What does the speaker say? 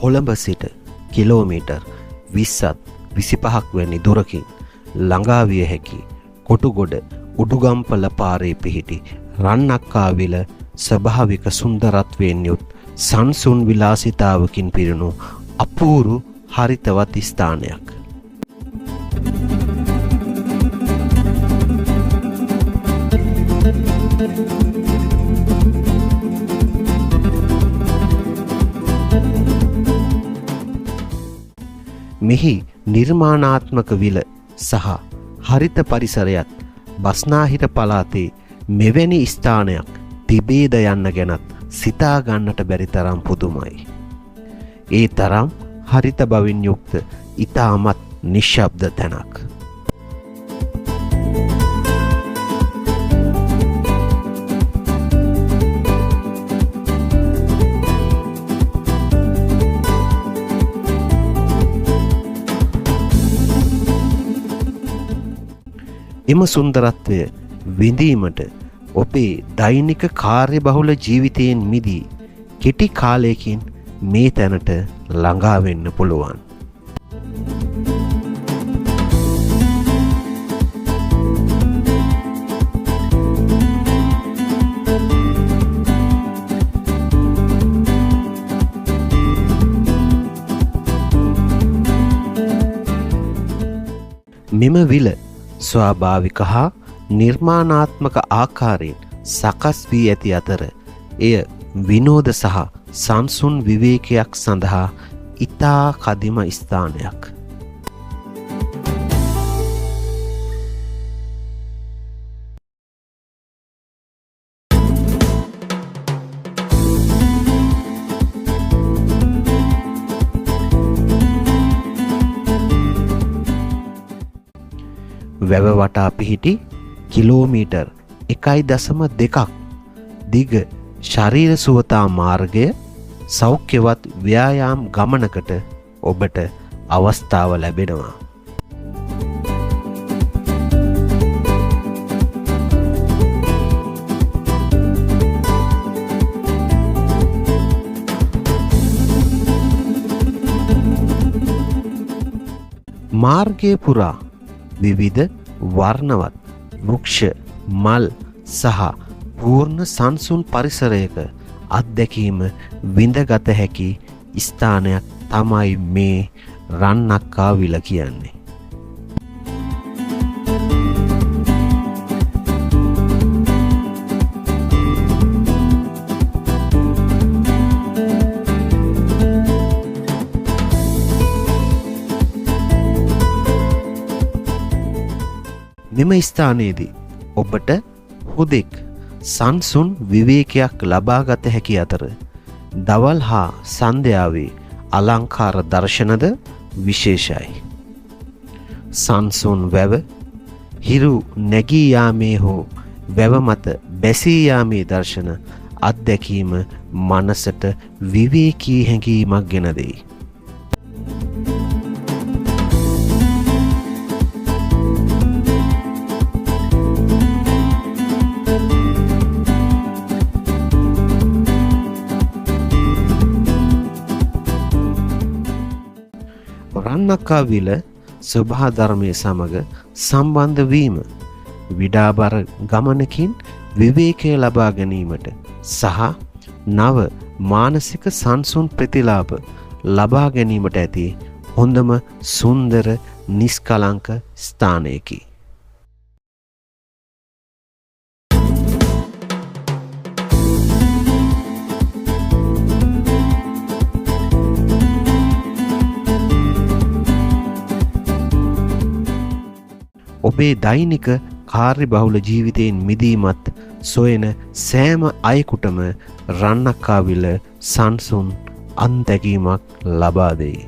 කොළඹ සිට කිලෝමීටර් 20ත් 25ක් වැනි දුරකින් ළඟා විය හැකි කොටුගොඩ උඩුගම්පල පාරේ පිහිටි රන්නක්කාවිල ස්වභාවික සුන්දරත්වයෙන් යුත් සංසුන් විලාසිතාවකින් පිරුණු අපූරු හරිතවත් ස්ථානයක්. මෙහි නිර්මාණාත්මක විල සහ හරිත පරිසරයත් බස්නාහිර පළාතේ මෙවැනි ස්ථානයක් තිබේද යන්න ගැනත් සිතා ගන්නට බැරි තරම් පුදුමයි. ඒ තරම් හරිත බවින් යුක්ත ඉතාමත් නිශ්ශබ්ද තැනක්. එම සුන්දරත්වය විඳීමට ඔබේ දෛනික කාර්යබහුල ජීවිතයෙන් මිදී කෙටි කාලයකින් මේ තැනට ළඟා වෙන්න පුළුවන්. මෙම විල ස්වාභාවික හා නිර්මාණාත්මක ආකාරයෙන් සකස් වී ඇති අතර එය විනෝද සහ සංසුන් විවේකයක් සඳහා ඉතා කදිම ස්ථානයක්. වැව වටා පිහිටි කිලෝමීටර් 1.2ක් දිග ශරීර සුවතා මාර්ගය සෞඛ්‍යවත් ව්‍යායාම් ගමනකට ඔබට අවස්ථාව ලැබෙනවා. මාර්ගය පුරා විවිධ වර්ණවත් වෘක්ෂ මල් සහ පූර්ණ සංසුන් පරිසරයක අත්දැකීම විඳගත හැකි ස්ථානයක් තමයි මේ රන්නක්කාවිල කියන්නේ. මෙම ස්ථානයේදී ඔබට හුදෙක් සංසුන් විවේකයක් ලබාගත හැකි අතර දවල් හා සන්ධ්‍යාවේ අලංකාර දර්ශනද විශේෂයි. සංසුන් වැව හිරු නැගී යාමේ හෝ වැව මත බැසී යාමේ දර්ශන අත්දැකීම මනසට විවේකී හැඟීමක් ගෙන දෙයි. රන්නක්කාවිල සුභා ධර්මයේ සමග සම්බන්ධ වීම විඩාබර ගමනකින් විවේකය ලබා ගැනීමට සහ නව මානසික සංසුන් ප්‍රතිලාභ ලබා ගැනීමට ඇති හොඳම සුන්දර නිස්කලංක ස්ථානයකි. ඔබේ දෛනික කාර්යබහුල ජීවිතයෙන් මිදීමත් සොයන සෑම අයෙකුටම රන්නක්කාවිල සංසුන් අත්දැකීමක් ලබා දෙයි.